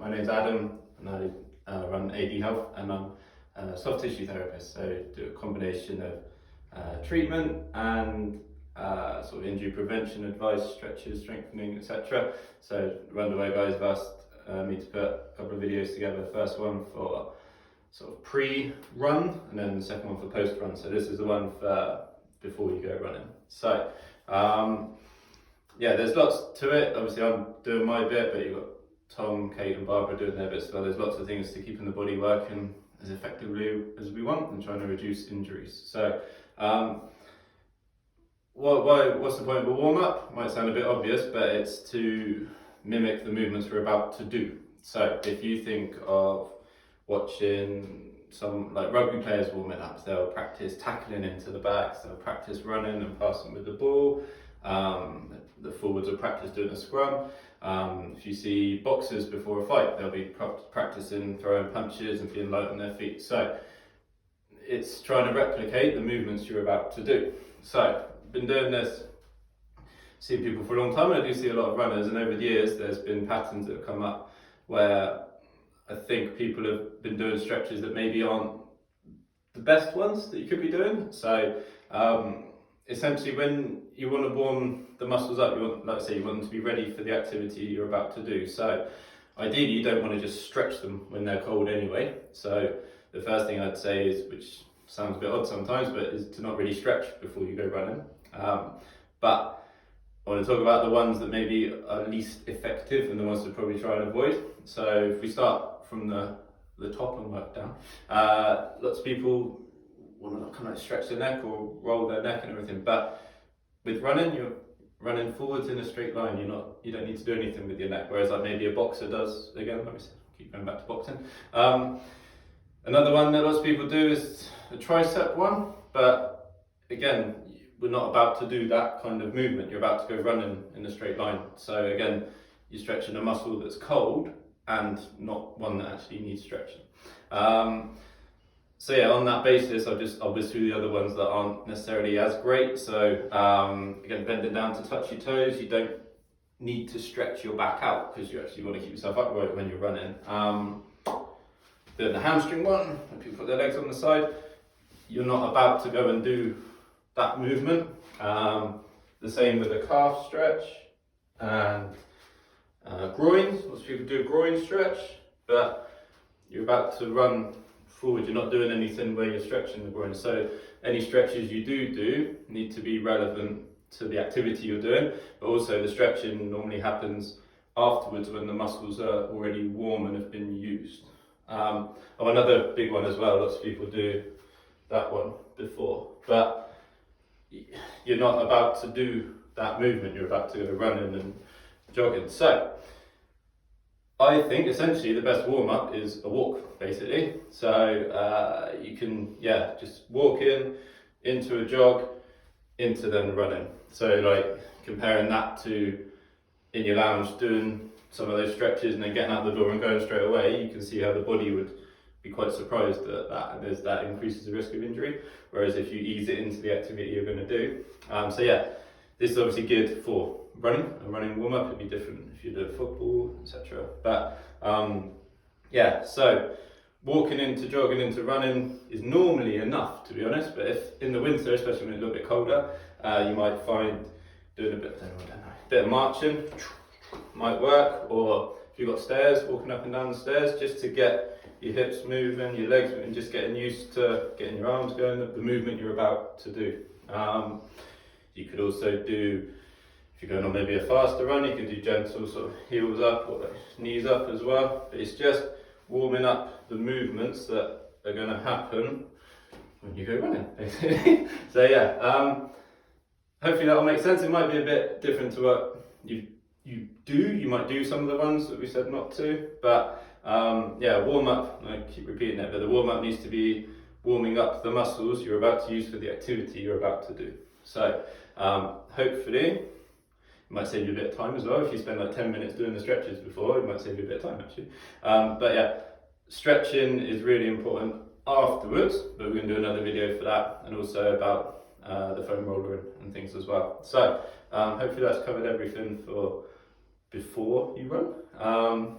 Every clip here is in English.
My name's Adam and I run AD Health, and I'm a soft tissue therapist, so do a combination of treatment and sort of injury prevention advice, stretches, strengthening, etc. So Runaway guys have asked me to put a couple of videos together. The first one for sort of pre-run and then the second one for post-run. So this is the one for before you go running. So yeah, there's lots to it. Obviously I'm doing my bit, but you've got Tom, Kate and Barbara doing their bits as well. There's lots of things to keeping the body working as effectively as we want and trying to reduce injuries. So what's the point of a warm-up? Might sound a bit obvious, but it's to mimic the movements we're about to do. So if you think of watching some like rugby players warming up, they'll practice tackling into the backs, they'll practice running and passing with the ball. The forwards will practice doing a scrum. If you see boxers before a fight, they'll be practicing throwing punches and being light on their feet. So it's trying to replicate the movements you're about to do. So I've been doing this, seeing people for a long time, and I do see a lot of runners, and over the years there's been patterns that have come up where I think people have been doing stretches that maybe aren't the best ones that you could be doing. So essentially when you want to warm the muscles up, you want, like I say, you want them to be ready for the activity you're about to do. So ideally you don't want to just stretch them when they're cold anyway. So the first thing I'd say is, which sounds a bit odd sometimes, but is to not really stretch before you go running. But I want to talk about the ones that maybe are least effective and the ones to probably try and avoid. So if we start from the top and work down, lots of people want to kind of stretch their neck or roll their neck and everything, but with running, you're running forwards in a straight line. You don't need to do anything with your neck, whereas like maybe a boxer does. Again, let me keep going back to boxing. Another one that lots of people do is the tricep one, but again, we're not about to do that kind of movement. You're about to go running in a straight line. So again, you're stretching a muscle that's cold and not one that actually needs stretching. So yeah, on that basis, I'll whiz through the other ones that aren't necessarily as great. So again, bending down to touch your toes. You don't need to stretch your back out because you actually want to keep yourself upright when you're running. The hamstring one, when people put their legs on the side, you're not about to go and do that movement. The same with a calf stretch and groins. Lots of people do a groin stretch, but you're about to run forward. You're not doing anything where you're stretching the groin. So any stretches you do need to be relevant to the activity you're doing, but also the stretching normally happens afterwards when the muscles are already warm and have been used. Another big one as well, lots of people do that one before, but you're not about to do that movement, you're about to go running and jogging. So I think essentially the best warm-up is a walk, basically. So you can, just walk into a jog, into then running. So like comparing that to in your lounge doing some of those stretches and then getting out the door and going straight away, you can see how the body would be quite surprised at that, and that increases the risk of injury. Whereas if you ease it into the activity you're going to do. So yeah, this is obviously good for running. A running warm-up would be different if you do football, etc. But so walking into jogging into running is normally enough, to be honest. But if in the winter, especially when it's a little bit colder, you might find doing a bit of marching might work, or if you've got stairs, walking up and down the stairs just to get your hips moving, your legs moving, just getting used to getting your arms going, the movement you're about to do. You could also do, if you're going on maybe a faster run, you can do gentle sort of heels up or like knees up as well. But it's just warming up the movements that are going to happen when you go running, basically. So yeah, hopefully that will make sense. It might be a bit different to what you do. You might do some of the ones that we said not to, but warm up, I keep repeating it, but the warm up needs to be warming up the muscles you're about to use for the activity you're about to do. So hopefully it might save you a bit of time as well. If you spend like 10 minutes doing the stretches before, it might save you a bit of time actually. But yeah, stretching is really important afterwards, but we're going to do another video for that, and also about the foam roller and things as well. So hopefully that's covered everything for before you run.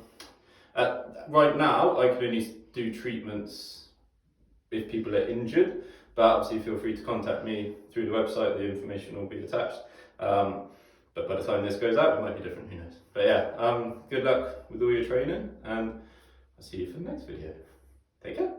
right now I can only do treatments if people are injured, but obviously feel free to contact me through the website, the information will be attached. But by the time this goes out, it might be different, who knows. But yeah, good luck with all your training, and I'll see you for the next video. Take care.